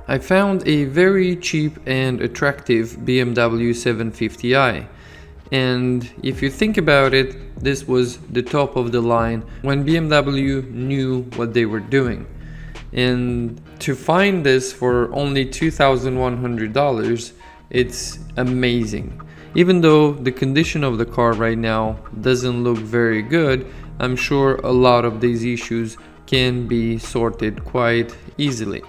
I found a very cheap and attractive BMW 750i. And if you think about it, this was the top of the line when BMW knew what they were doing. And to find this for only $2,100, it's amazing. Even though the condition of the car right now doesn't look very good, I'm sure a lot of these issues can be sorted quite easily.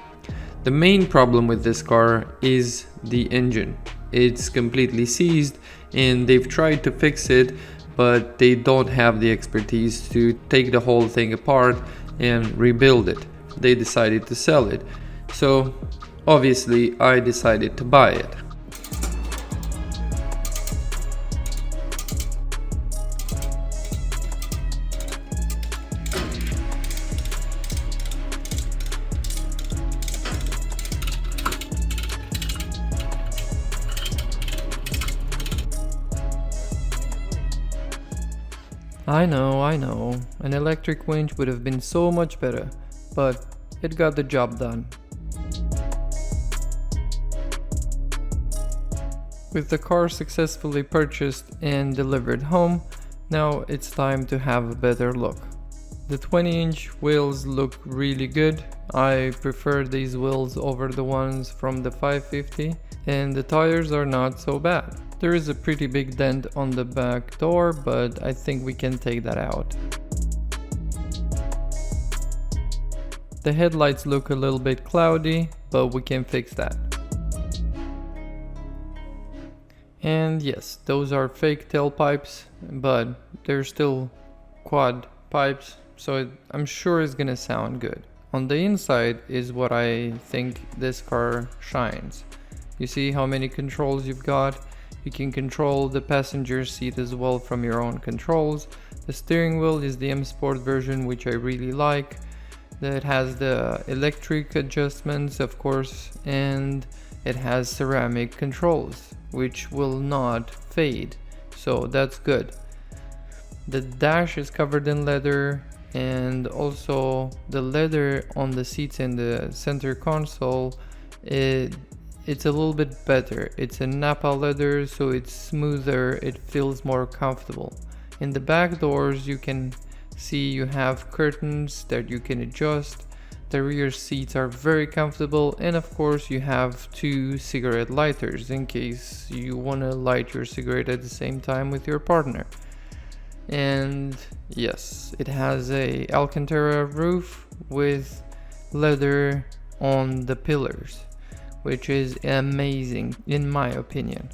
The main problem with this car is the engine. It's completely seized and they've tried to fix it, but they don't have the expertise to take the whole thing apart and rebuild it. They decided to sell it. So obviously I decided to buy it. I know, an electric winch would have been so much better, but it got the job done. With the car successfully purchased and delivered home, now it's time to have a better look. The 20-inch wheels look really good. I prefer these wheels over the ones from the 550, and the tires are not so bad. There is a pretty big dent on the back door, but I think we can take that out. The headlights look a little bit cloudy, but we can fix that. And yes, those are fake tailpipes, but they're still quad pipes, so I'm sure it's gonna sound good. On the inside is what I think this car shines. You see how many controls you've got? You can control the passenger seat as well from your own controls. The steering wheel is the M Sport version, which I really like. It has the electric adjustments, of course, and it has ceramic controls, which will not fade, so that's good. The dash is covered in leather, and also the leather on the seats in the center console, it's a little bit better. It's a Napa leather, so it's smoother, it feels more comfortable. In the back doors you can see you have curtains that you can adjust. The rear seats are very comfortable, and of course you have two cigarette lighters in case you want to light your cigarette at the same time with your partner. And yes, it has a Alcantara roof with leather on the pillars, which is amazing in my opinion.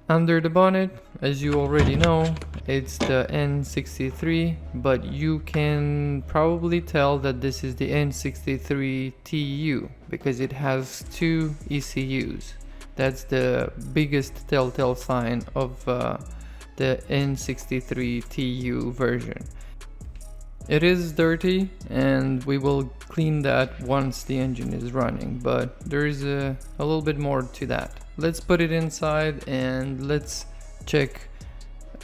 Under the bonnet, as you already know, it's the N63, but you can probably tell that this is the N63 TU because it has two ECUs. That's the biggest telltale sign of the N63 TU version. It is dirty, and we will clean that once the engine is running, but there is a little bit more to that. Let's put it inside and let's check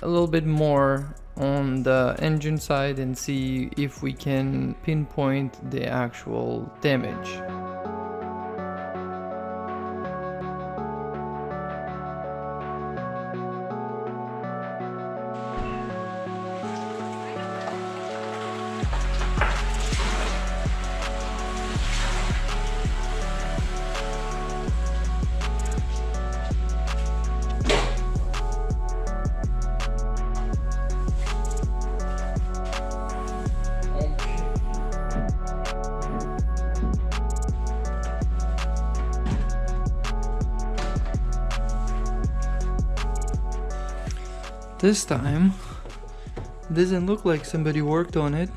a little bit more on the engine side and see if we can pinpoint the actual damage. This time, it doesn't look like somebody worked on it,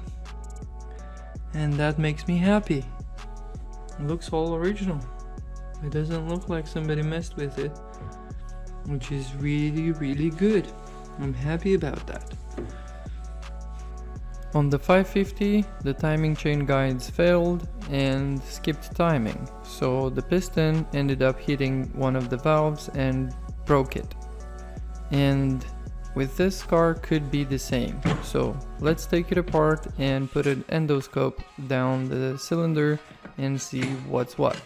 and that makes me happy. It looks all original. It doesn't look like somebody messed with it, which is really good. I'm happy about that. On the 550, the timing chain guides failed and skipped timing, so the piston ended up hitting one of the valves and broke it. And with this car could be the same, so let's take it apart and put an endoscope down the cylinder and see what's what.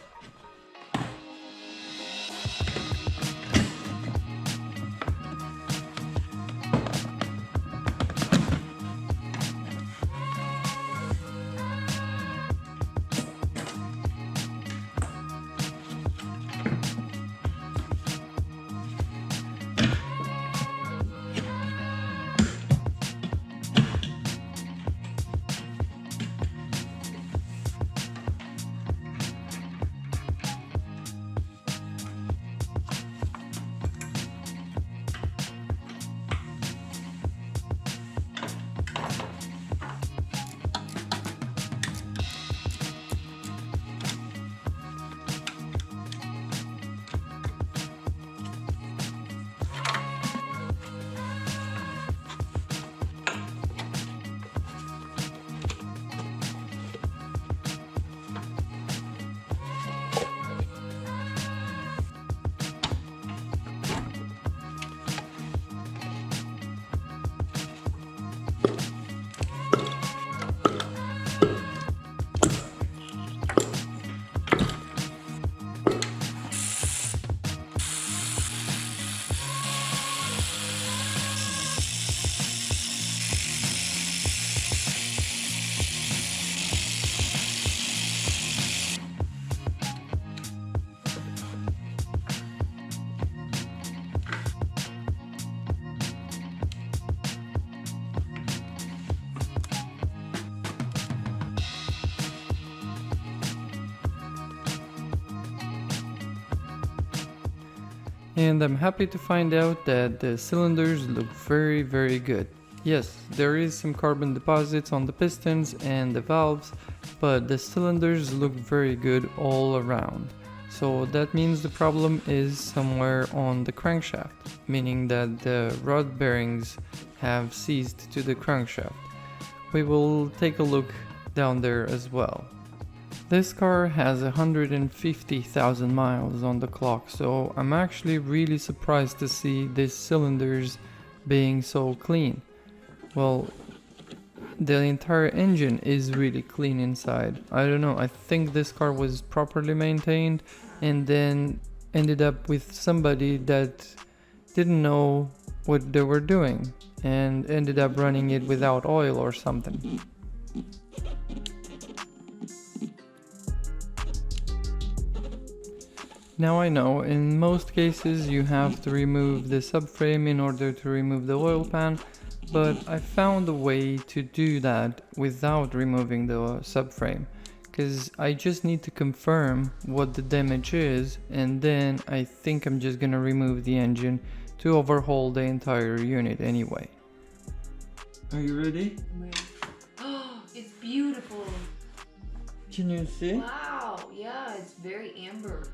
And I'm happy to find out that the cylinders look very good. Yes, there is some carbon deposits on the pistons and the valves, but the cylinders look very good all around. So that means the problem is somewhere on the crankshaft, meaning that the rod bearings have seized to the crankshaft. We will take a look down there as well. This car has 150,000 miles on the clock, so I'm actually really surprised to see these cylinders being so clean. Well, the entire engine is really clean inside. I don't know, I think this car was properly maintained and then ended up with somebody that didn't know what they were doing and ended up running it without oil or something. Now I know, in most cases you have to remove the subframe in order to remove the oil pan, but I found a way to do that without removing the subframe, because I just need to confirm what the damage is, and then I think I'm just gonna remove the engine to overhaul the entire unit anyway. Are you ready? Oh, it's beautiful. Can you see? Wow, yeah, it's very amber.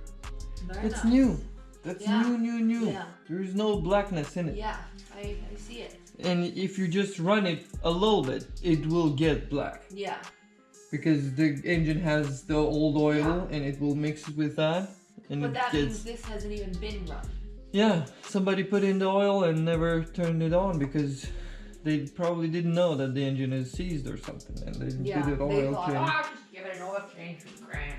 Very It's nice. new. That's Yeah. new. Yeah. There's no blackness in it. Yeah, I see it. And if you just run it a little bit, it will get black. Yeah. Because the engine has the old oil and it will mix with that. And But it that gets... means this hasn't even been run. Yeah, somebody put in the oil and never turned it on because they probably didn't know that the engine is seized or something. And they Yeah, did an they oil thought, change. just give it an oil change from Crank.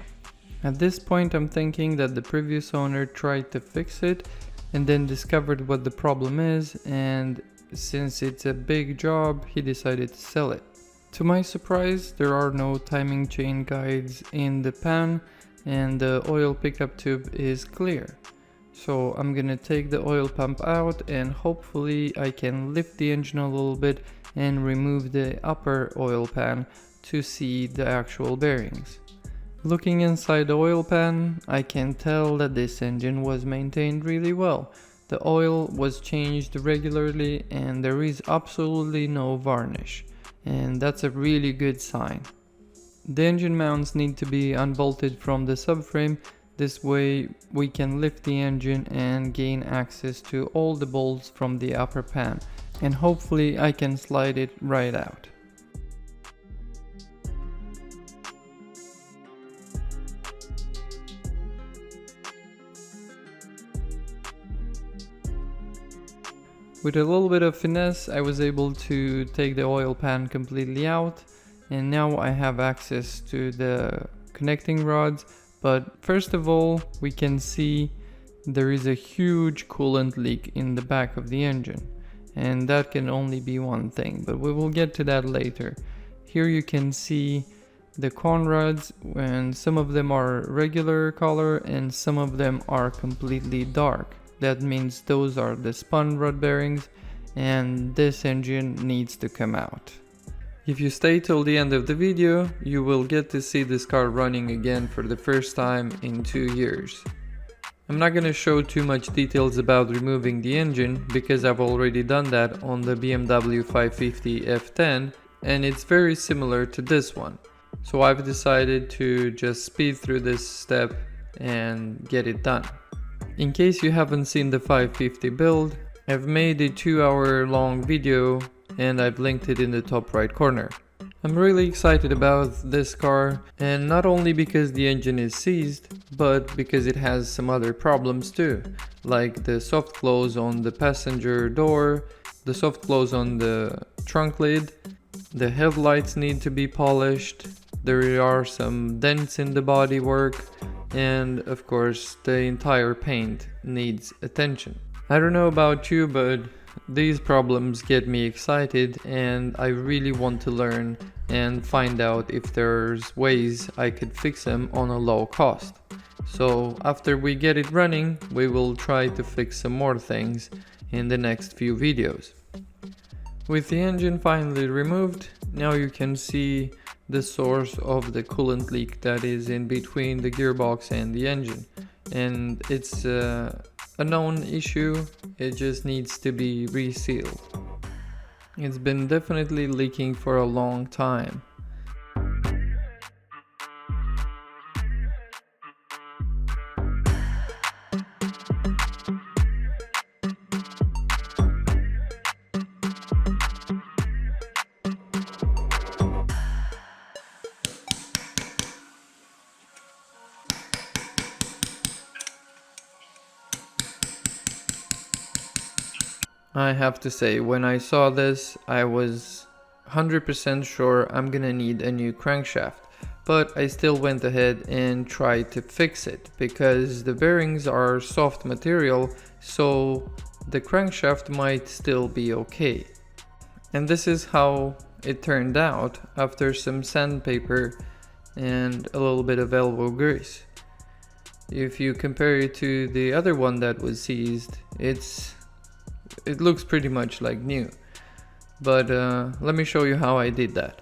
At this point I'm thinking that the previous owner tried to fix it and then discovered what the problem is, and since it's a big job he decided to sell it. To my surprise, there are no timing chain guides in the pan and the oil pickup tube is clear. So I'm gonna take the oil pump out and hopefully I can lift the engine a little bit and remove the upper oil pan to see the actual bearings. Looking inside the oil pan, I can tell that this engine was maintained really well. The oil was changed regularly and there is absolutely no varnish, and that's a really good sign. The engine mounts need to be unbolted from the subframe, this way we can lift the engine and gain access to all the bolts from the upper pan, and hopefully I can slide it right out. With a little bit of finesse, I was able to take the oil pan completely out, and now I have access to the connecting rods. But first of all, we can see there is a huge coolant leak in the back of the engine, and that can only be one thing, but we will get to that later. Here you can see the con rods, and some of them are regular color and some of them are completely dark. That means those are the spun rod bearings, and this engine needs to come out. If you stay till the end of the video, you will get to see this car running again for the first time in 2 years. I'm not going to show too much details about removing the engine because I've already done that on the BMW 550 F10, and it's very similar to this one. So I've decided to just speed through this step and get it done. In case you haven't seen the 550 build, I've made a 2-hour long video and I've linked it in the top right corner. I'm really excited about this car, and not only because the engine is seized, but because it has some other problems too, like the soft close on the passenger door, the soft close on the trunk lid, the headlights need to be polished, there are some dents in the bodywork, and of course the entire paint needs attention. I don't know about you, but these problems get me excited and I really want to learn and find out if there's ways I could fix them on a low cost. So after we get it running, we will try to fix some more things in the next few videos. With the engine finally removed, now you can see the source of the coolant leak that is in between the gearbox and the engine. And it's a known issue, it just needs to be resealed. It's been definitely leaking for a long time. I have to say, when I saw this, I was 100% sure I'm gonna need a new crankshaft, but I still went ahead and tried to fix it because the bearings are soft material, so the crankshaft might still be okay. And this is how it turned out after some sandpaper and a little bit of elbow grease. If you compare it to the other one that was seized, it looks pretty much like new, but let me show you how I did that.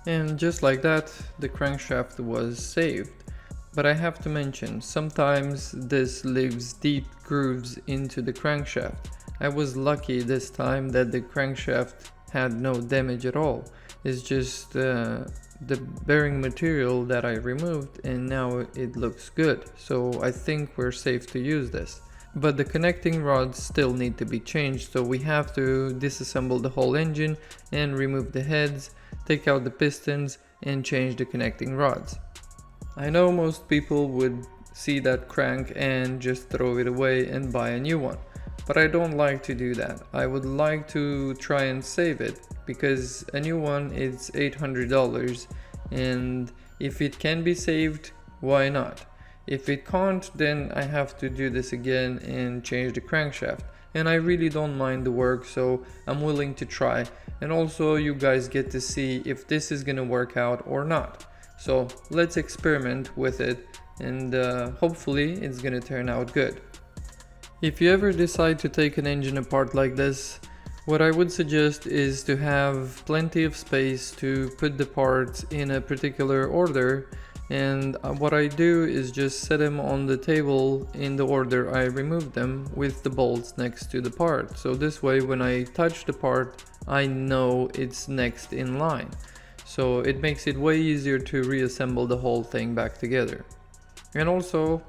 And just like that, the crankshaft was saved. But I have to mention, sometimes this leaves deep grooves into the crankshaft. I was lucky this time that the crankshaft had no damage at all. It's just the bearing material that I removed, and now it looks good. So I think we're safe to use this. But the connecting rods still need to be changed, so we have to disassemble the whole engine and remove the heads, take out the pistons and change the connecting rods. I know most people would see that crank and just throw it away and buy a new one, but I don't like to do that. I would like to try and save it because a new one is $800, and if it can be saved, why not? If it can't, then I have to do this again and change the crankshaft. And I really don't mind the work, so I'm willing to try. And also you guys get to see if this is gonna work out or not. So let's experiment with it and hopefully it's gonna turn out good. If you ever decide to take an engine apart like this, what I would suggest is to have plenty of space to put the parts in a particular order, and what I do is just set them on the table in the order I removed them, with the bolts next to the part. So this way when I touch the part, I know it's next in line. So it makes it way easier to reassemble the whole thing back together. And also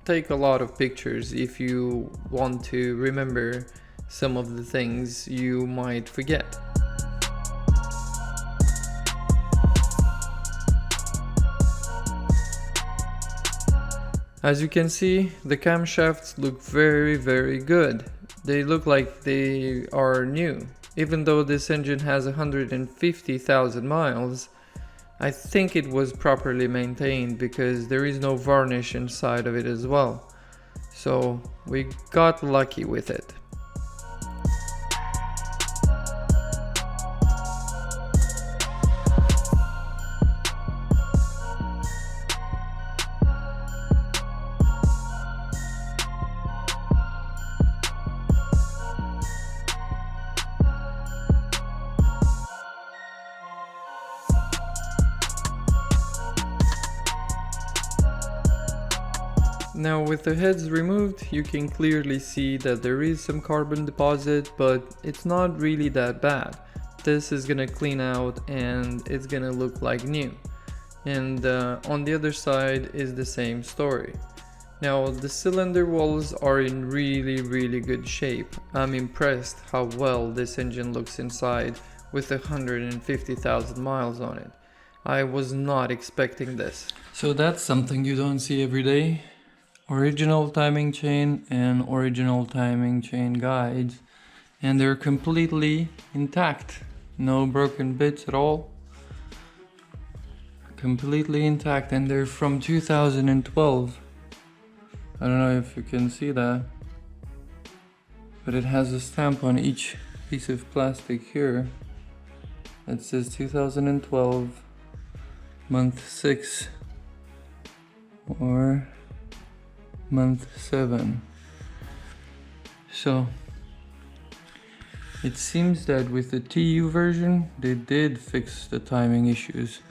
take a lot of pictures if you want to remember some of the things you might forget. As you can see, the camshafts look very good. They look like they are new. Even though this engine has 150,000 miles, I think it was properly maintained because there is no varnish inside of it as well. So we got lucky with it. Now with the heads removed, you can clearly see that there is some carbon deposit, but it's not really that bad. This is gonna clean out and it's gonna look like new. And on the other side is the same story. Now the cylinder walls are in really good shape. I'm impressed how well this engine looks inside with 150,000 miles on it. I was not expecting this. So that's something you don't see every day. Original timing chain and original timing chain guides, and they're completely intact. No broken bits at all. Completely intact, and they're from 2012. I don't know if you can see that, but it has a stamp on each piece of plastic here that says 2012 month 6 or month 7. So it seems that with the TU version they did fix the timing issues,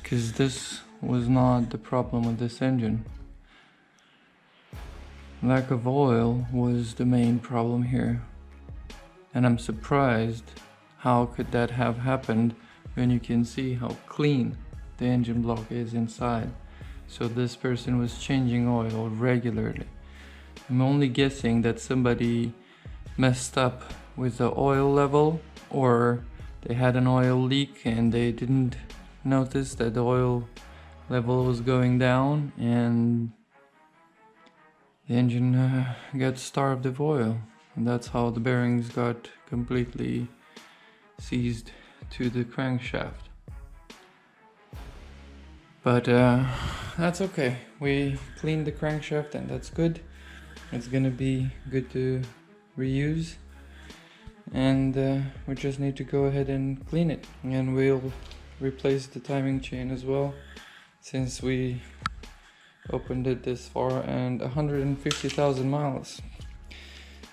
because this was not the problem with this engine. Lack of oil was the main problem here, and I'm surprised how could that have happened when you can see how clean the engine block is inside. So this person was changing oil regularly. I'm only guessing that somebody messed up with the oil level, or they had an oil leak and they didn't notice that the oil level was going down, and the engine got starved of oil. And that's how the bearings got completely seized to the crankshaft. But that's okay. We cleaned the crankshaft and that's good. It's gonna be good to reuse. And we just need to go ahead and clean it. And we'll replace the timing chain as well, since we opened it this far. And 150,000 miles.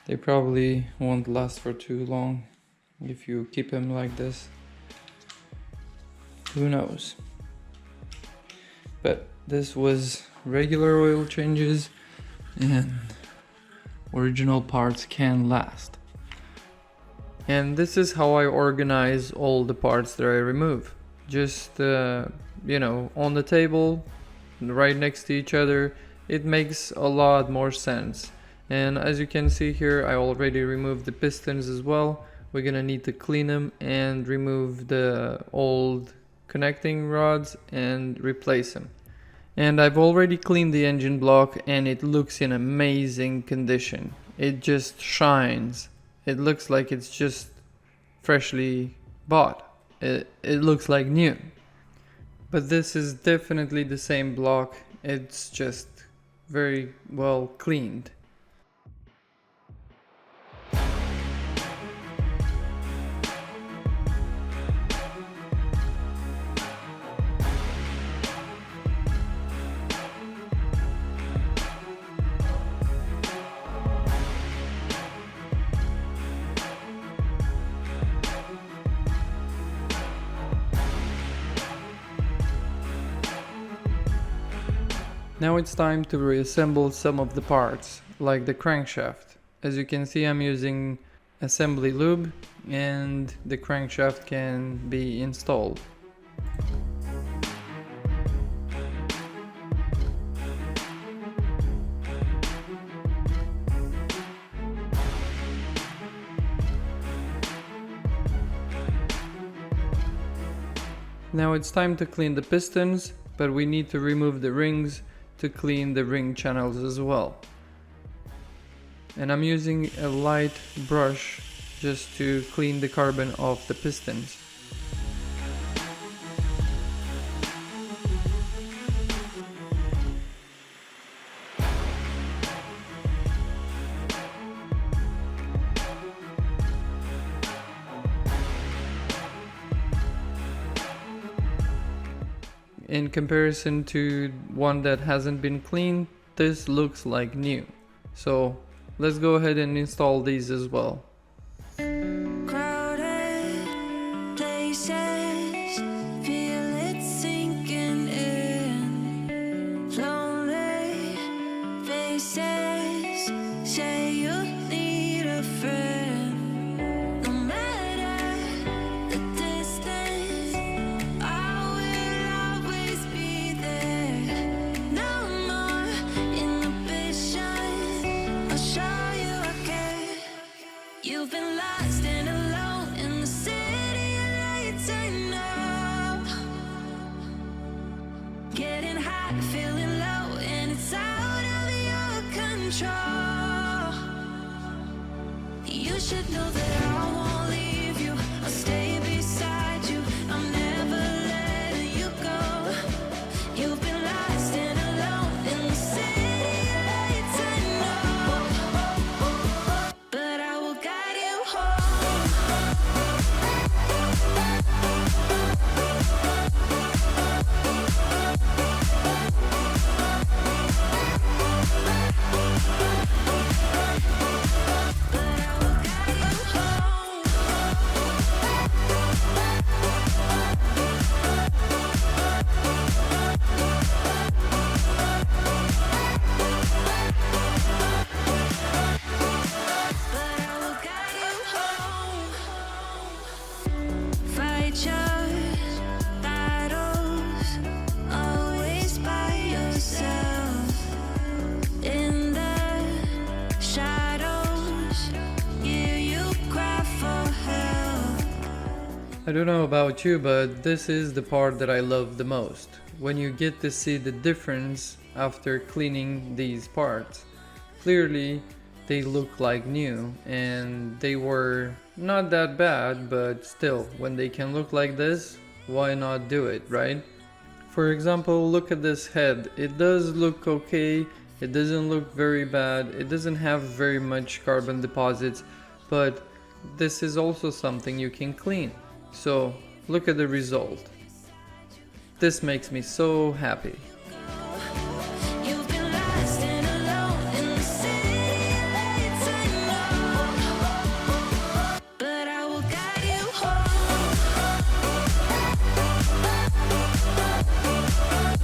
They probably won't last for too long if you keep them like this. Who knows? But this was regular oil changes, and original parts can last. And this is how I organize all the parts that I remove. Just, you know, on the table, right next to each other. It makes a lot more sense. And as you can see here, I already removed the pistons as well. We're gonna need to clean them and remove the old connecting rods and replace them. And I've already cleaned the engine block and it looks in amazing condition. It just shines. It looks like it's just freshly bought. It looks like new. But this is definitely the same block. It's just very well cleaned. Now it's time to reassemble some of the parts, like the crankshaft. As you can see, I'm using assembly lube and the crankshaft can be installed. Now it's time to clean the pistons, but we need to remove the rings to clean the ring channels as well. And I'm using a light brush just to clean the carbon off the pistons. In comparison to one that hasn't been cleaned, this looks like new. So let's go ahead and install these as well. You've been lost and alone in the city of lights, I know. Getting hot, feeling low, and it's out of your control. You should know that I won't leave you. I'll stay beside you. I'm never letting you go. You've been lost and alone in the city of lights, I know. But I will guide you home. But I will guide you home. But I will guide you home. Fight your battles, always by yourself. In the shadows, hear you cry for help. I don't know about you, but this is the part that I love the most. When you get to see the difference after cleaning these parts. Clearly, they look like new and they were not that bad, but still, when they can look like this, why not do it, right? For example, look at this head. It does look okay. It doesn't look very bad. It doesn't have very much carbon deposits, but this is also something you can clean. So look at the result. This makes me so happy. You've been lost and alone in the city of lights, I know. But I will guide you home. But I will guide you home.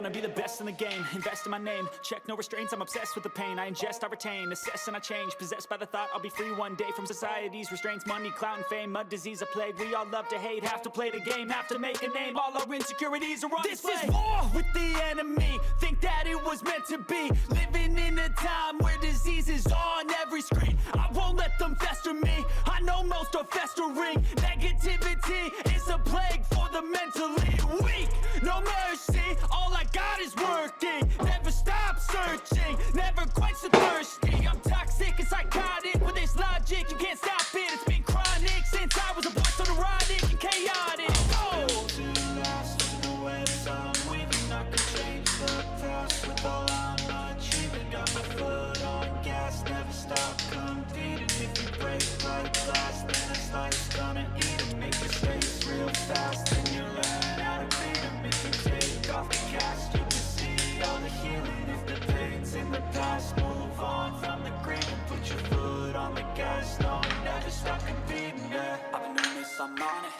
wanna be the best in the game, invest in my name, check no restraints, I'm obsessed with the pain. I ingest, I retain, assess and I change, possessed by the thought I'll be free one day from society's restraints. Money, clout and fame, mud, disease, a plague. We all love to hate, have to play the game, have to make a name. All our insecurities are on display. This is war with the enemy, think that it was meant to be. Living in a time where disease is on every screen. I won't let them fester me, I know most are festering. Negativity is a plague for the mentally weak. No mercy, all I got is working. Never stop searching, never quench the thirsty. I'm toxic and psychotic, with this logic you can't stop it. It's been chronic since I was a boy, so neurotic and chaotic. Oh! To last with the webs I'm weaving, I can change the past with all I'm achieving. Got my foot on gas, never stop competing. If you break like glass, then this life's gonna eat it. Make mistakes real fast, then you learn how to beat them. If you take off the cast, you can see all the healing. If the pain's in the past, move on from the green and put your foot on the gas. No, never stop competing, yeah. I've been doing this, I'm on it.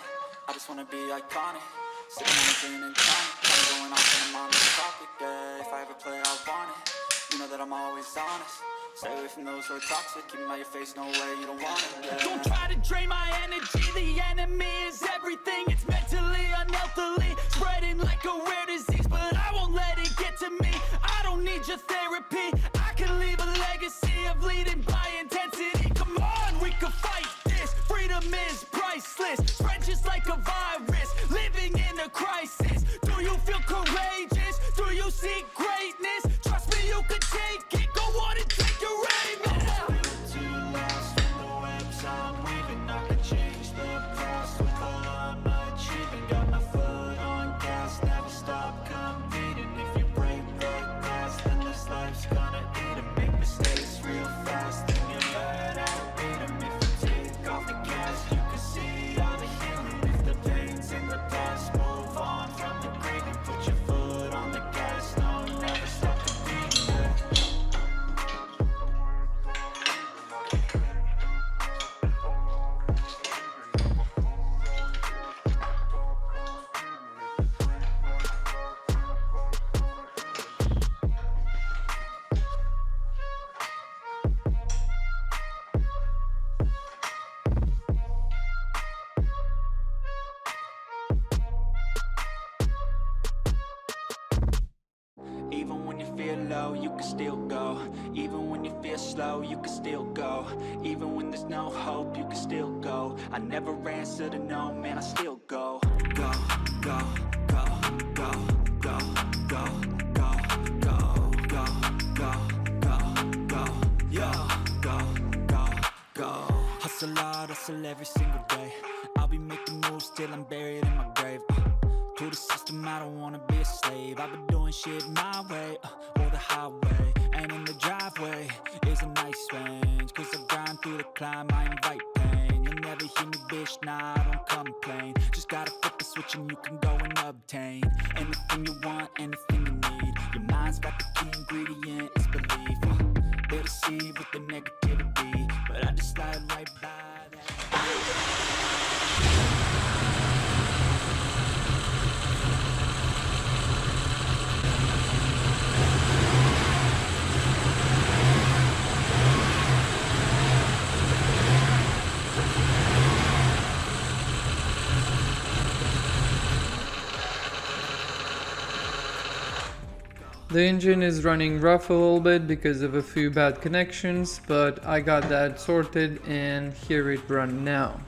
I just wanna be iconic. Sitting on a gin and tonic, I'm going off and I'm on the topic, yeah. If I ever play, I want it. You know that I'm always honest. Stay away from those who are toxic. Keep them out your face, no way, you don't want it, yeah. Don't try to drain my energy. The enemy is everything. It's mentally, unhealthily, spreading like a rare disease. But I won't let it get to me. I don't need your therapy. I can leave a legacy of leading by intensity. Come on, we can fight this. Freedom is priceless. Spread just like a virus. Living in a crisis. Do you feel courageous? Do you seek greatness? Trust me, you can take it. Go on and take your aim. Yeah. Built to last with the webs I'm weaving. I can change the past with all I'm achieving. Got my foot on gas, never stop competing. If you break the glass, then this life's gonna eat 'em. Make mistakes real fast, then you learn how to beat 'em. If you take off the gas, you can see all the healing. If the pain's in the past, move on from the grave and put your foot on the gas. No, never stop competing, yeah. Even when you feel low, you can still go. Even when you feel slow, you can still go. Even when there's no hope, you can still go. I never answer to no, man, I still go. Go, go, go, go, go, go, go, go, go, go, go, go, yo, go, go, go. Hustle hard, hustle every single day. I'll be making moves till I'm buried in my grave. To the system, I don't wanna be a slave. I've been doing shit my way, or the highway. And in the driveway is a nice range. Cause I grind through the climb, I invite pain. You'll never hear me, bitch, nah, I don't complain. Just gotta flip the switch and you can go and obtain anything you want, anything you need. Your mind's got the key ingredient, it's belief. They'll deceive with the negativity, but I just slide right by that. The engine is running rough a little bit because of a few bad connections, but I got that sorted and here it run now.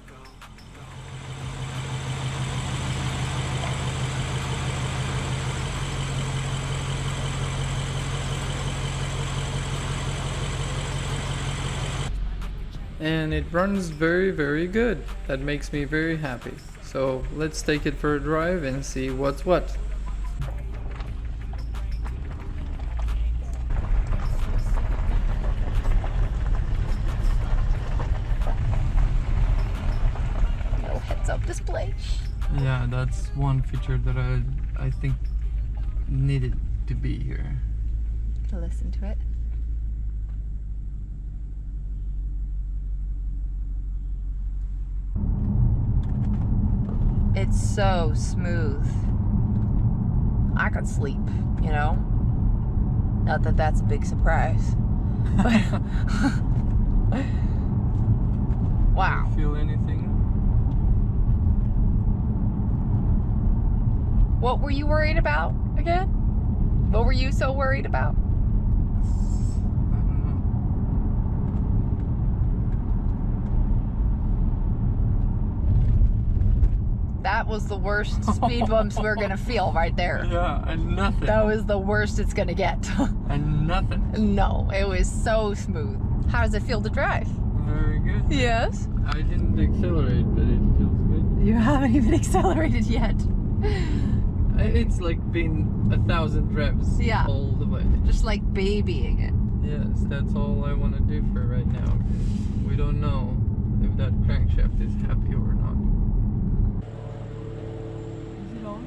And it runs very good. That makes me very happy. So let's take it for a drive and see what's what. Display. Yeah, that's one feature that I think needed to be here. To listen to it. It's so smooth. I could sleep, you know? Not that that's a big surprise. But wow. Feel anything? What were you worried about again? What were you so worried about? That was the worst speed bumps we're gonna feel right there. Yeah, and nothing. That was the worst it's gonna get. And nothing. No, it was so smooth. How does it feel to drive? Very good. Yes. I didn't accelerate, but it feels good. You haven't even accelerated yet. It's like been 1,000 reps Yeah. all the way. Just like babying it. Yes, that's all I want to do for right now. 'Cause we don't know if that crankshaft is happy or not. Is it on?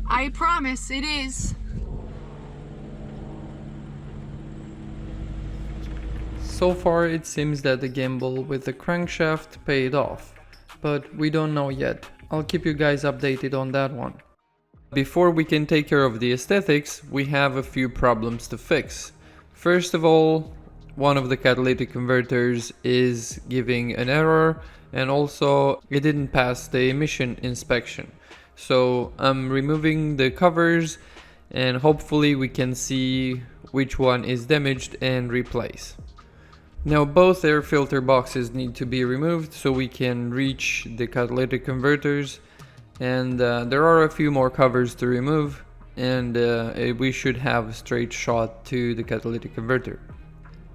I promise it is. So far it seems that the gamble with the crankshaft paid off, but we don't know yet. I'll keep you guys updated on that one. Before we can take care of the aesthetics, we have a few problems to fix. First of all, one of the catalytic converters is giving an error, and also it didn't pass the emission inspection. So I'm removing the covers and hopefully we can see which one is damaged and replace. Now both air filter boxes need to be removed so we can reach the catalytic converters, and there are a few more covers to remove, and we should have a straight shot to the catalytic converter.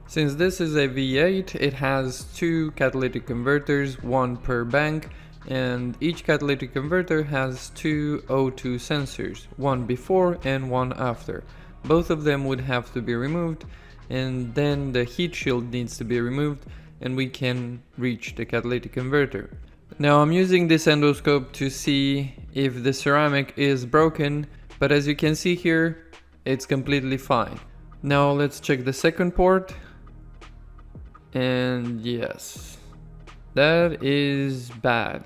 Since this is a V8, it has two catalytic converters, one per bank, and each catalytic converter has two O2 sensors, one before and one after. Both of them would have to be removed, and then the heat shield needs to be removed and we can reach the catalytic converter. Now I'm using this endoscope to see if the ceramic is broken, but as you can see here, it's completely fine. Now let's check the second port, and yes, that is bad.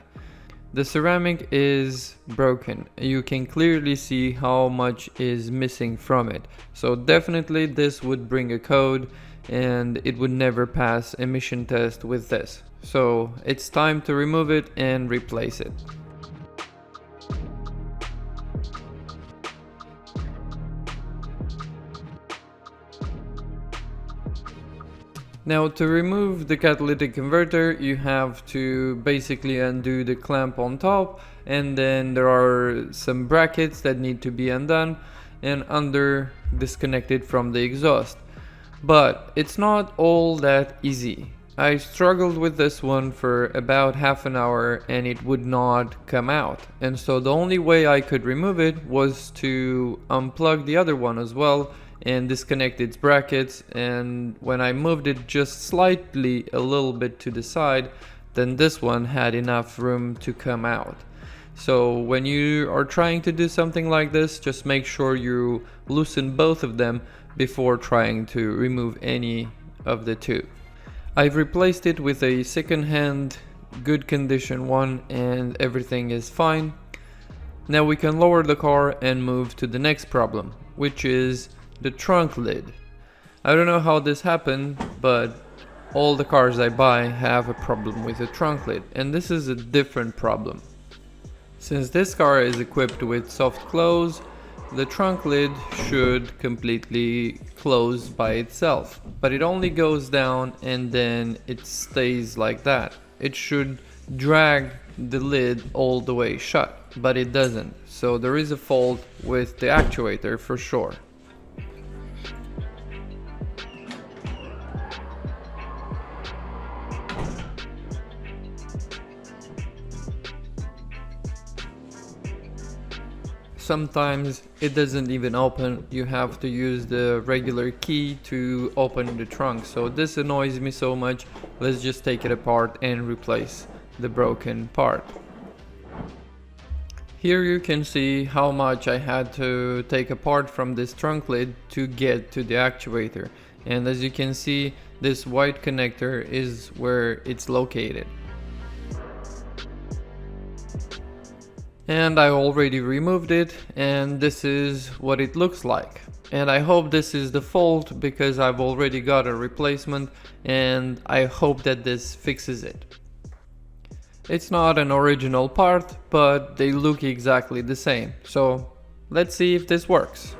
The ceramic is broken. You can clearly see how much is missing from it. So definitely this would bring a code and it would never pass emission test with this. So it's time to remove it and replace it. Now to remove the catalytic converter, you have to basically undo the clamp on top, and then there are some brackets that need to be undone and disconnected from the exhaust. But it's not all that easy. I struggled with this one for about half an hour and it would not come out. And so the only way I could remove it was to unplug the other one as well and disconnect its brackets, and when I moved it just slightly a little bit to the side, then this one had enough room to come out. So when you are trying to do something like this, just make sure you loosen both of them before trying to remove any of the two. I've replaced it with a second-hand good condition one and everything is fine. Now we can lower the car and move to the next problem, which is the trunk lid. I don't know how this happened, but all the cars I buy have a problem with the trunk lid, and this is a different problem. Since this car is equipped with soft close, the trunk lid should completely close by itself, but it only goes down and then it stays like that. It should drag the lid all the way shut, but it doesn't, so there is a fault with the actuator for sure. Sometimes it doesn't even open, you have to use the regular key to open the trunk, so this annoys me so much. Let's just take it apart and replace the broken part. Here you can see how much I had to take apart from this trunk lid to get to the actuator, and as you can see, this white connector is where it's located. And I already removed it, and this is what it looks like. And I hope this is the fault because I've already got a replacement, and I hope that this fixes it. It's not an original part, but they look exactly the same. So let's see if this works.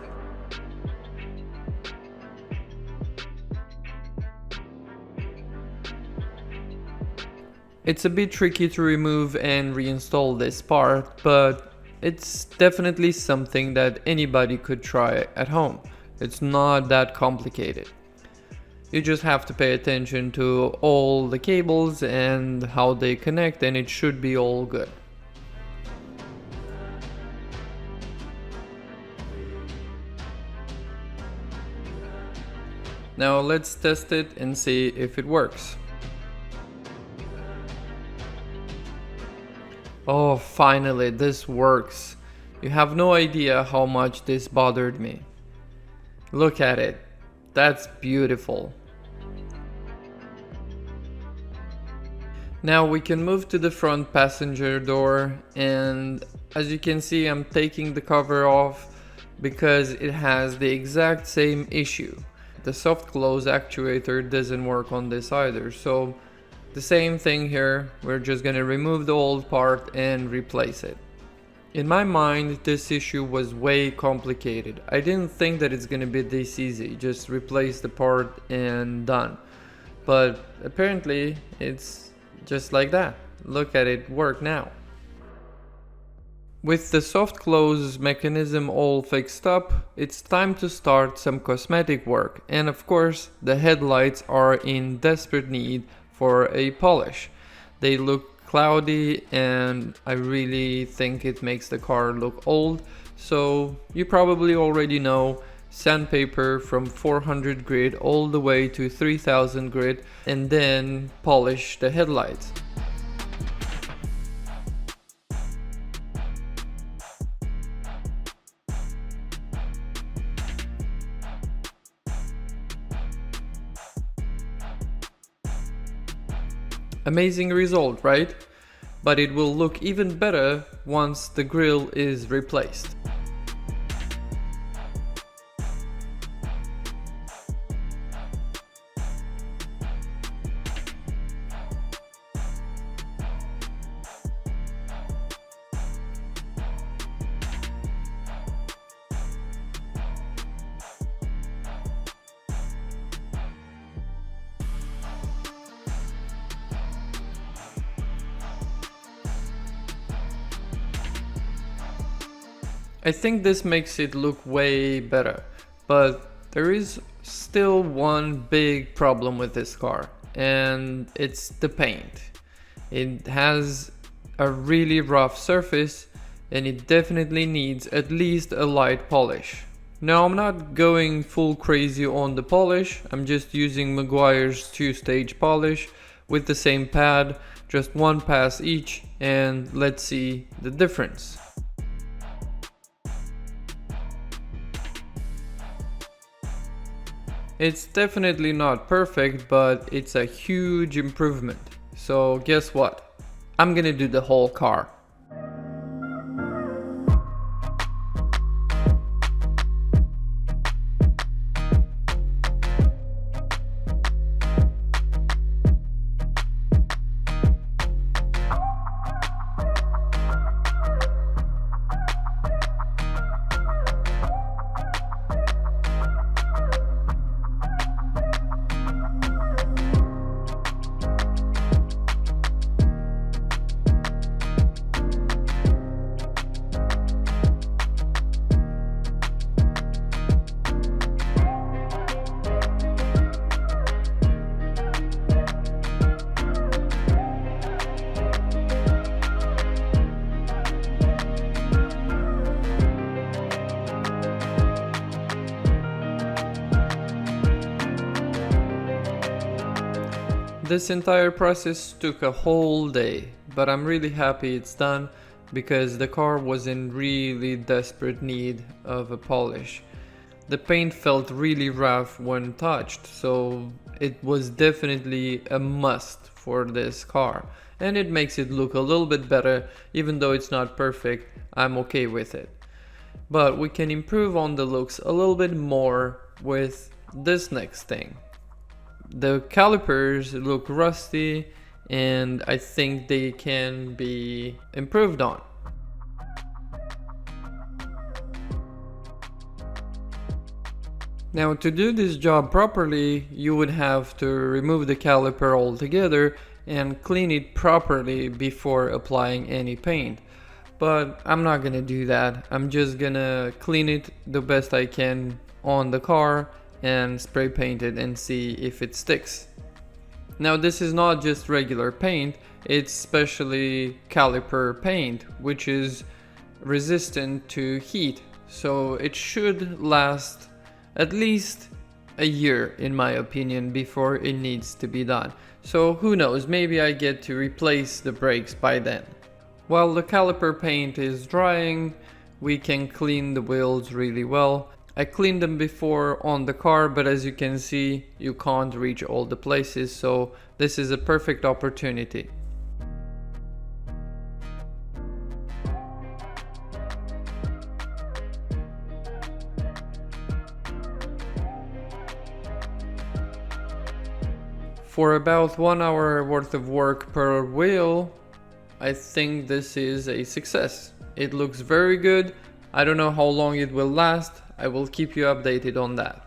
It's a bit tricky to remove and reinstall this part, but it's definitely something that anybody could try at home. It's not that complicated. You just have to pay attention to all the cables and how they connect, and it should be all good. Now let's test it and see if it works. Oh, finally, this works. You have no idea how much this bothered me. Look at it. That's beautiful. Now we can move to the front passenger door, and as you can see, I'm taking the cover off because it has the exact same issue. The soft close actuator doesn't work on this either, so the same thing here. We're just gonna remove the old part and replace it. In my mind, this issue was way complicated. I didn't think that it's gonna be this easy, just replace the part and done. But apparently it's just like that. Look at it work now. With the soft close mechanism all fixed up, it's time to start some cosmetic work, and of course the headlights are in desperate need for a polish. They look cloudy and I really think it makes the car look old, so you probably already know sandpaper from 400 grit all the way to 3000 grit and then polish the headlights. Amazing result, right? But it will look even better once the grille is replaced. I think this makes it look way better, but there is still one big problem with this car, and it's the paint. It has a really rough surface and it definitely needs at least a light polish. Now I'm not going full crazy on the polish, I'm just using Meguiar's 2-stage polish with the same pad, just one pass each, and let's see the difference. It's definitely not perfect, but it's a huge improvement. So guess what? I'm gonna do the whole car. This entire process took a whole day, but I'm really happy it's done because the car was in really desperate need of a polish. The paint felt really rough when touched, so it was definitely a must for this car, and it makes it look a little bit better. Even though it's not perfect, I'm okay with it. But we can improve on the looks a little bit more with this next thing. The calipers look rusty, and I think they can be improved on. Now, to do this job properly, you would have to remove the caliper altogether and clean it properly before applying any paint. But I'm not gonna do that. I'm just gonna clean it the best I can on the car and spray paint it and see if it sticks. Now, this is not just regular paint, it's specially caliper paint, which is resistant to heat, so it should last at least a year, in my opinion, before it needs to be done. So who knows, maybe I get to replace the brakes by then. While the caliper paint is drying, we can clean the wheels really well. I cleaned them before on the car, but as you can see, you can't reach all the places, so this is a perfect opportunity. For about 1 hour worth of work per wheel, I think this is a success. It looks very good. I don't know how long it will last. I will keep you updated on that.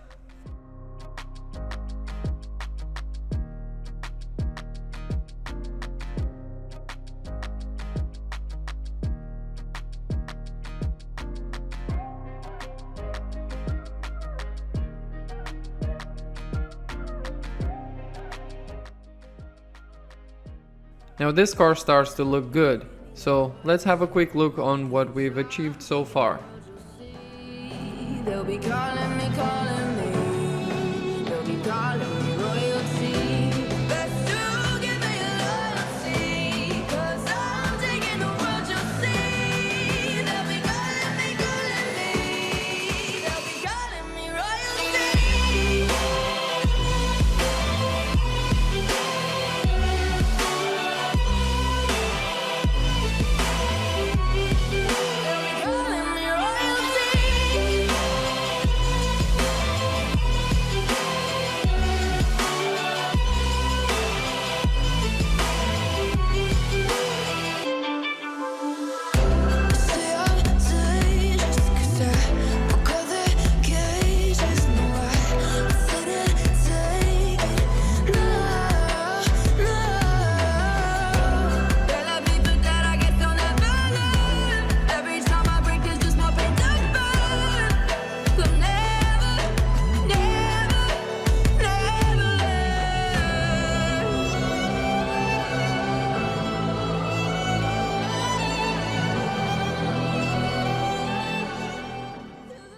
Now this car starts to look good, so let's have a quick look on what we've achieved so far. They'll be calling me, they'll be calling me royalty. Best to give me loyalty, 'cause I'm taking the world, you'll see. They'll be calling me, they'll be calling me royalty.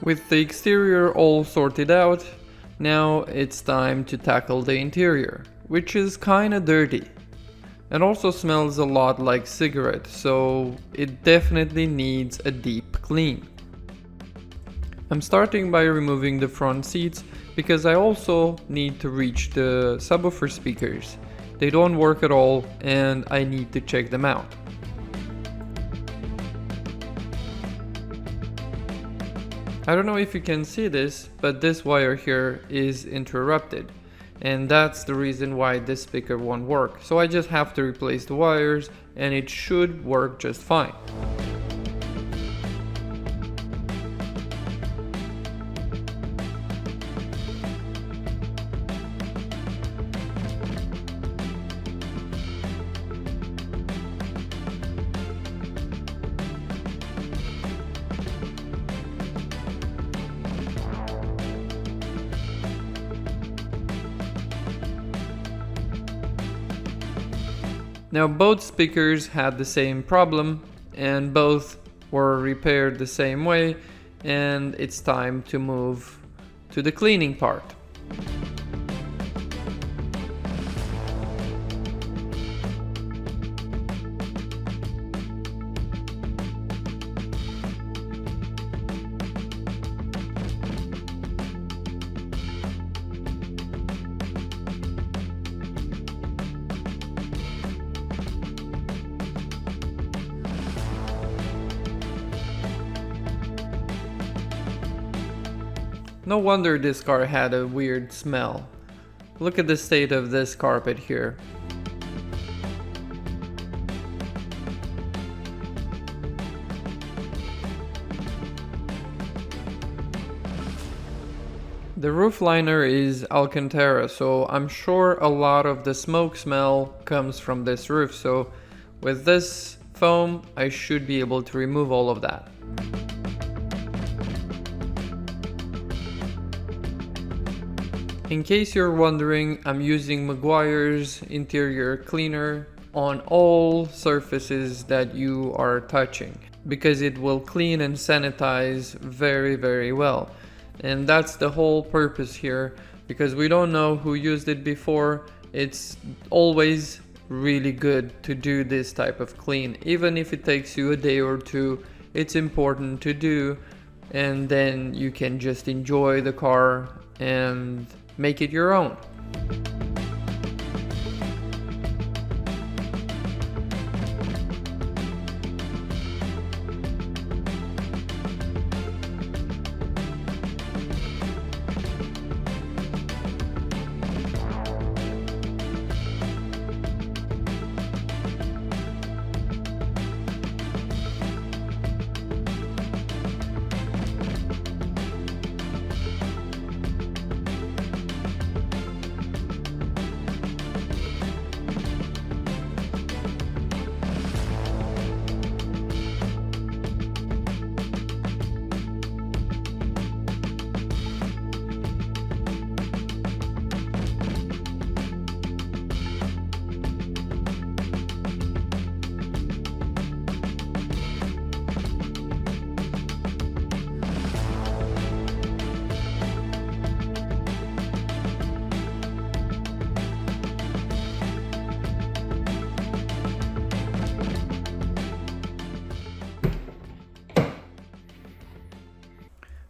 With the exterior all sorted out, now it's time to tackle the interior, which is kinda dirty. It also smells a lot like cigarette, so it definitely needs a deep clean. I'm starting by removing the front seats because I also need to reach the subwoofer speakers. They don't work at all and I need to check them out. I don't know if you can see this, but this wire here is interrupted, and that's the reason why this speaker won't work. So I just have to replace the wires and it should work just fine. Now both speakers had the same problem and both were repaired the same way, and it's time to move to the cleaning part. No wonder this car had a weird smell. Look at the state of this carpet here. The roof liner is Alcantara, so I'm sure a lot of the smoke smell comes from this roof. So with this foam, I should be able to remove all of that. In case you're wondering, I'm using Meguiar's interior cleaner on all surfaces that you are touching, because it will clean and sanitize very well. And that's the whole purpose here, because we don't know who used it before. It's always really good to do this type of clean, even if it takes you a day or two. It's important to do, and then you can just enjoy the car and make it your own.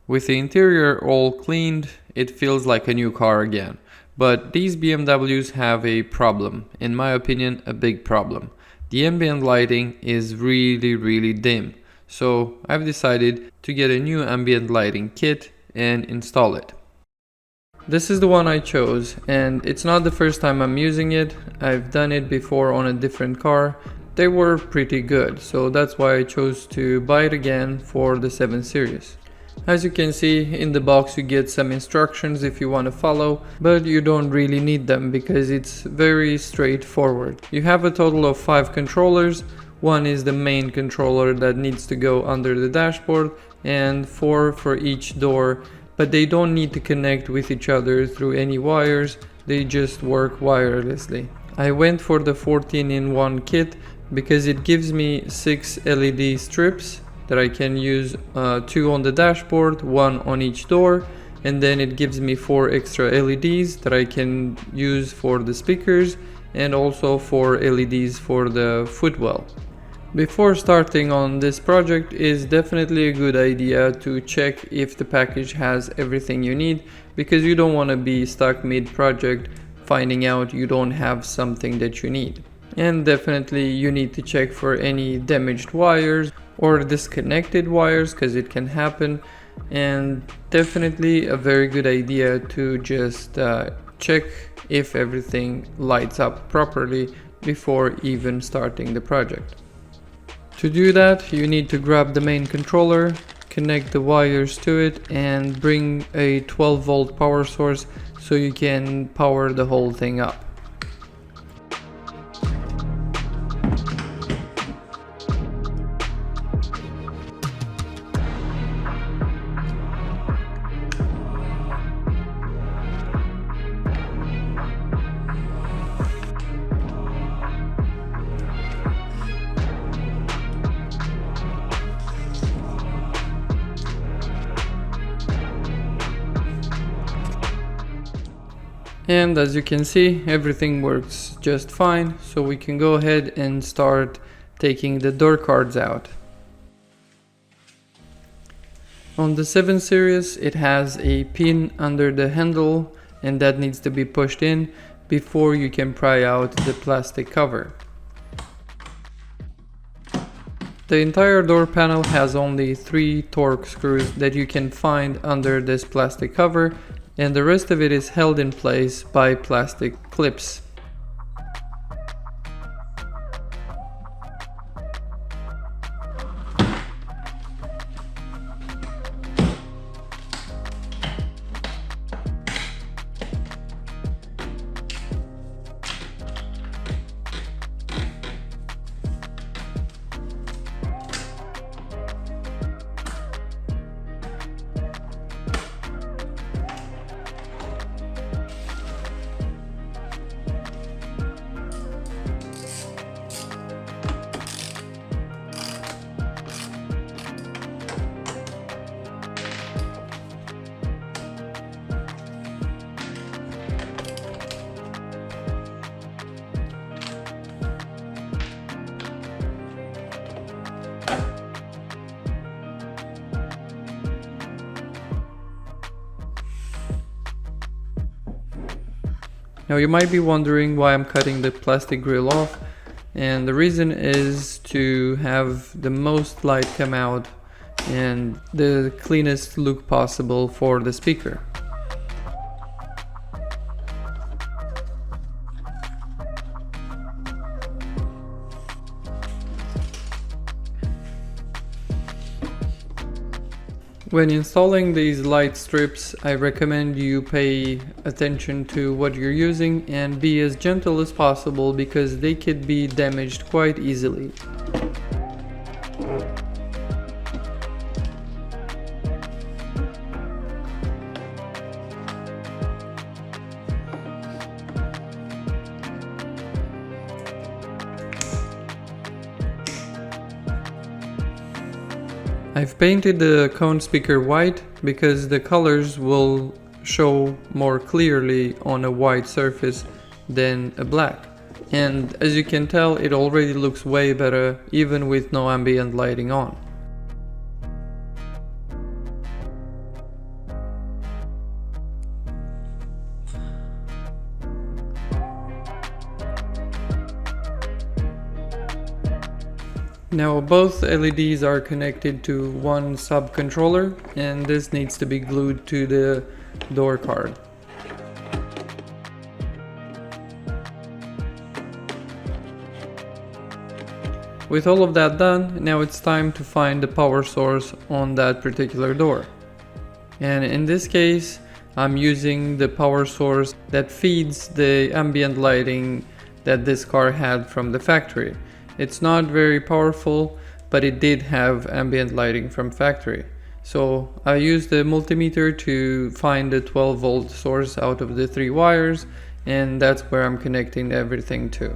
With the interior all cleaned, it feels like a new car again. But these BMWs have a problem, in my opinion a big problem. The ambient lighting is really dim. So I've decided to get a new ambient lighting kit and install it. This is the one I chose, and it's not the first time I'm using it. I've done it before on a different car. They were pretty good, so that's why I chose to buy it again for the 7 Series. As you can see, in the box you get some instructions if you want to follow, but you don't really need them because it's very straightforward. You have a total of 5 controllers. One is the main controller that needs to go under the dashboard, and 4 for each door, but they don't need to connect with each other through any wires, they just work wirelessly. I went for the 14-in-1 kit because it gives me 6 LED strips that I can use, 2 on the dashboard, 1 on each door, and then it gives me 4 extra LEDs that I can use for the speakers and also 4 LEDs for the footwell. Before starting on this project, it's definitely a good idea to check if the package has everything you need, because you don't want to be stuck mid-project finding out you don't have something that you need. And definitely you need to check for any damaged wires or disconnected wires, because it can happen. And definitely a very good idea to just check if everything lights up properly before even starting the project. To do that, you need to grab the main controller, connect the wires to it, and bring a 12-volt power source so you can power the whole thing up. And as you can see, everything works just fine, so we can go ahead and start taking the door cards out. On the 7 Series, it has a pin under the handle, and that needs to be pushed in before you can pry out the plastic cover. The entire door panel has only 3 torque screws that you can find under this plastic cover, and the rest of it is held in place by plastic clips. Now you might be wondering why I'm cutting the plastic grill off, and the reason is to have the most light come out and the cleanest look possible for the speaker. When installing these light strips, I recommend you pay attention to what you're using and be as gentle as possible because they could be damaged quite easily. I've painted the cone speaker white because the colors will show more clearly on a white surface than a black. And as you can tell, it already looks way better even with no ambient lighting on. Now both LEDs are connected to one sub-controller, and this needs to be glued to the door card. With all of that done, now it's time to find the power source on that particular door. And in this case, I'm using the power source that feeds the ambient lighting that this car had from the factory. It's not very powerful, but it did have ambient lighting from factory. So I used the multimeter to find the 12 volt source out of the 3 wires, and that's where I'm connecting everything to.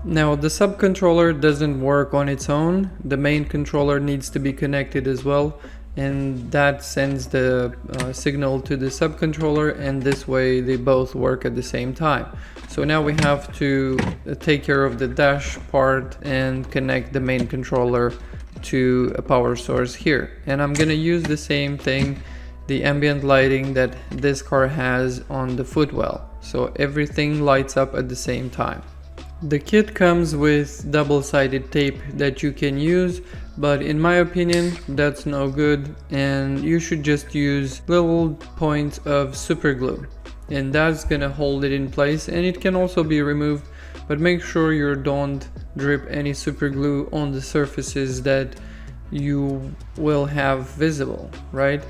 Now the subcontroller doesn't work on its own. The main controller needs to be connected as well, and that sends the signal to the subcontroller, and this way they both work at the same time. So now we have to take care of the dash part and connect the main controller to a power source here. And I'm gonna use the same thing, the ambient lighting that this car has on the footwell. So everything lights up at the same time. The kit comes with double-sided tape that you can use, but in my opinion that's no good, and you should just use little points of super glue, and that's gonna hold it in place. And it can also be removed, but make sure you don't drip any super glue on the surfaces that you will have visible, right?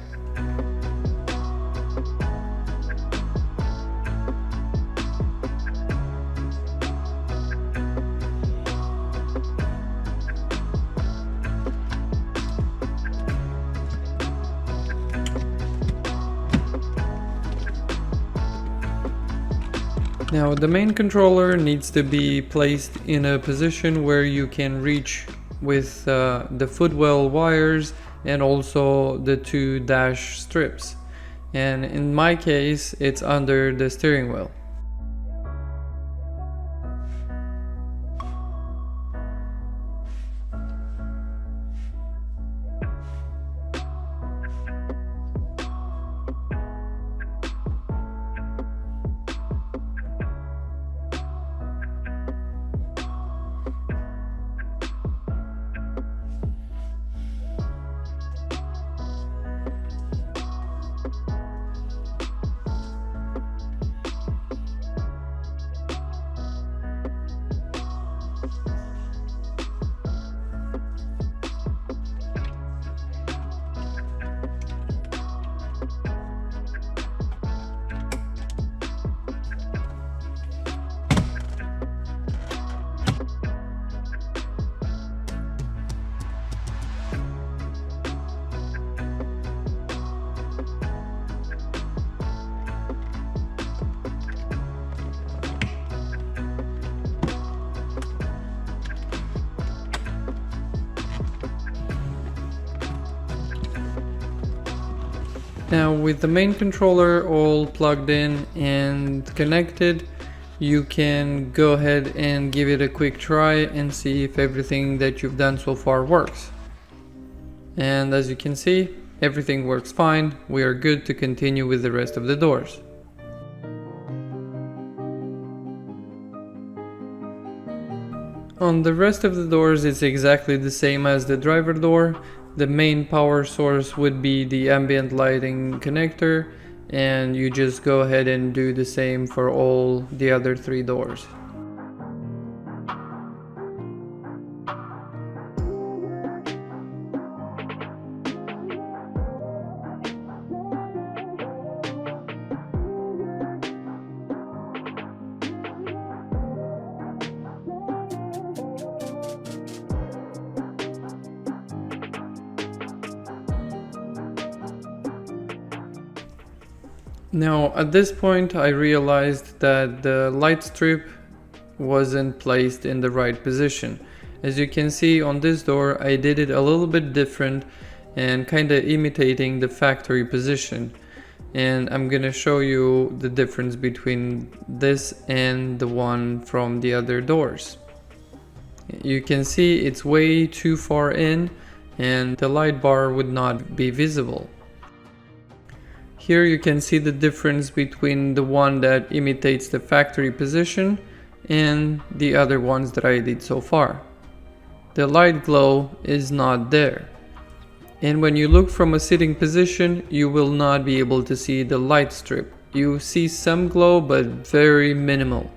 Now the main controller needs to be placed in a position where you can reach with the footwell wires and also the 2 dash strips. And in my case, it's under the steering wheel. Now with the main controller all plugged in and connected, you can go ahead and give it a quick try and see if everything that you've done so far works. And as you can see, everything works fine. We are good to continue with the rest of the doors. On the rest of the doors it's exactly the same as the driver door. The main power source would be the ambient lighting connector, and you just go ahead and do the same for all the other 3 doors. Now at this point I realized that the light strip wasn't placed in the right position. As you can see on this door, I did it a little bit different and kinda imitating the factory position. And I'm gonna show you the difference between this and the one from the other doors. You can see it's way too far in and the light bar would not be visible. Here you can see the difference between the one that imitates the factory position and the other ones that I did so far. The light glow is not there. And when you look from a sitting position, you will not be able to see the light strip. You see some glow, but very minimal.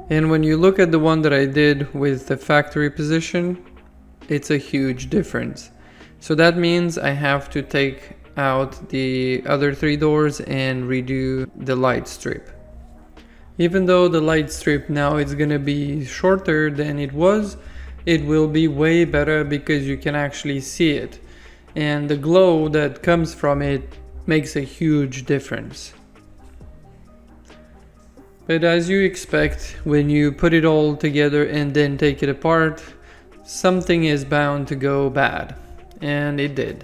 And when you look at the one that I did with the factory position, it's a huge difference. So that means I have to take out the other 3 doors and redo the light strip. Even though the light strip now is gonna be shorter than it was, it will be way better because you can actually see it. And the glow that comes from it makes a huge difference. But as you expect, when you put it all together and then take it apart, something is bound to go bad. And it did.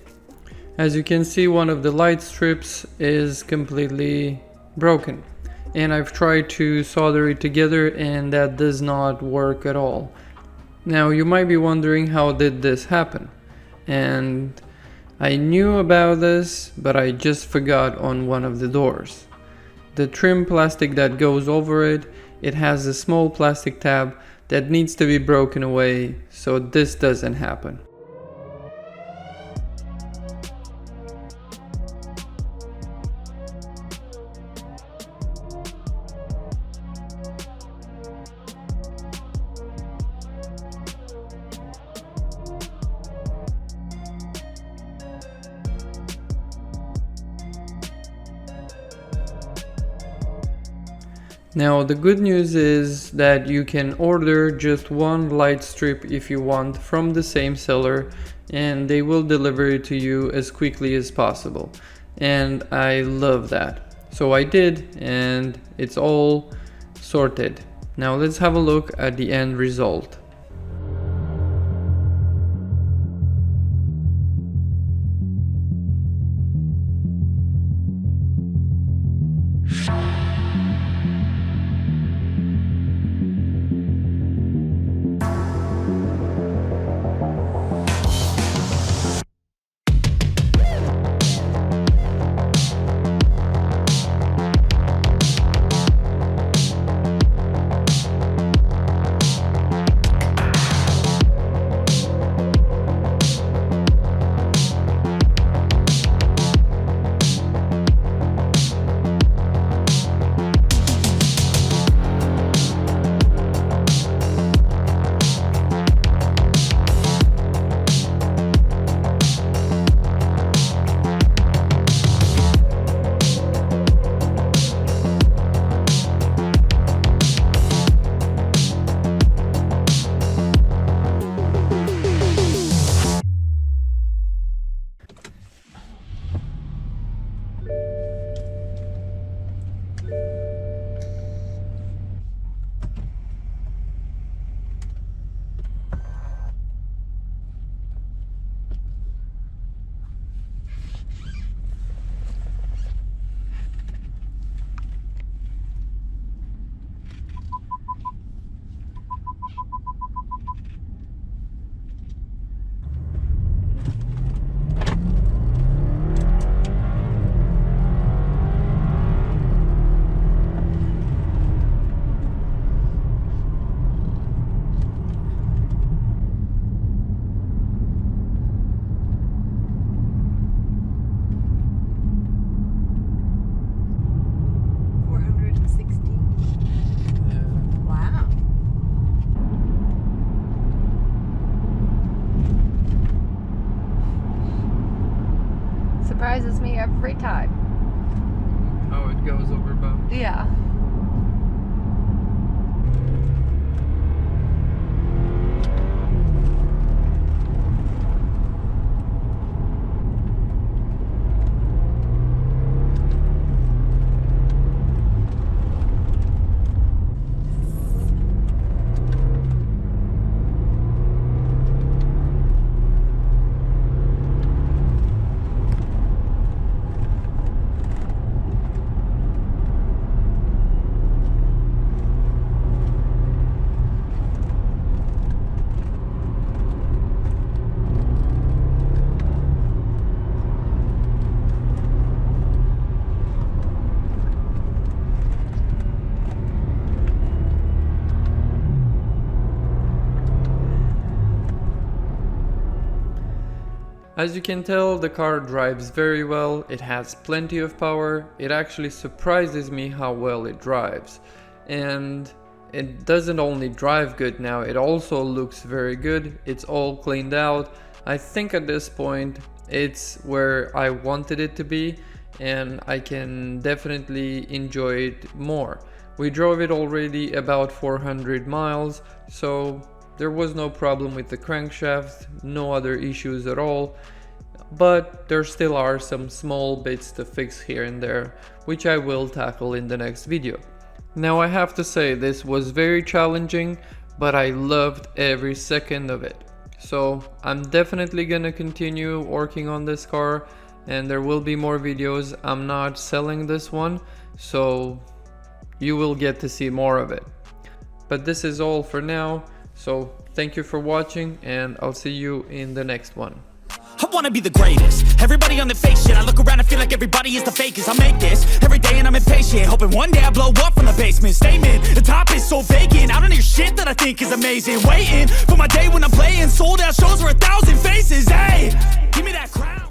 As you can see, one of the light strips is completely broken. And I've tried to solder it together and that does not work at all. Now you might be wondering, how did this happen? And I knew about this, but I just forgot on one of the doors. The trim plastic that goes over it, it has a small plastic tab that needs to be broken away so this doesn't happen. Now the good news is that you can order just one light strip if you want from the same seller, and they will deliver it to you as quickly as possible. And I love that. So I did, and it's all sorted. Now let's have a look at the end result. surprises me every time. Oh, it goes over bumps. Yeah. As you can tell, the car drives very well, it has plenty of power, it actually surprises me how well it drives. And it doesn't only drive good now, it also looks very good, it's all cleaned out. I think at this point it's where I wanted it to be, and I can definitely enjoy it more. We drove it already about 400 miles, so there was no problem with the crankshaft, no other issues at all, but there still are some small bits to fix here and there, which I will tackle in the next video. Now I have to say this was very challenging, but I loved every second of it. So I'm definitely gonna continue working on this car, and there will be more videos. I'm not selling this one, so you will get to see more of it. But this is all for now. So thank you for watching, and I'll see you in the next one. I wanna be the greatest. Everybody on the fake shit. I look around and feel like everybody is the fakest. I make this every day and I'm impatient, hoping one day I blow up from the basement. Statement, the top is so vacant. I don't hear shit that I think is amazing. Waiting for my day when I'm playing sold out shows for 1,000 faces. Hey!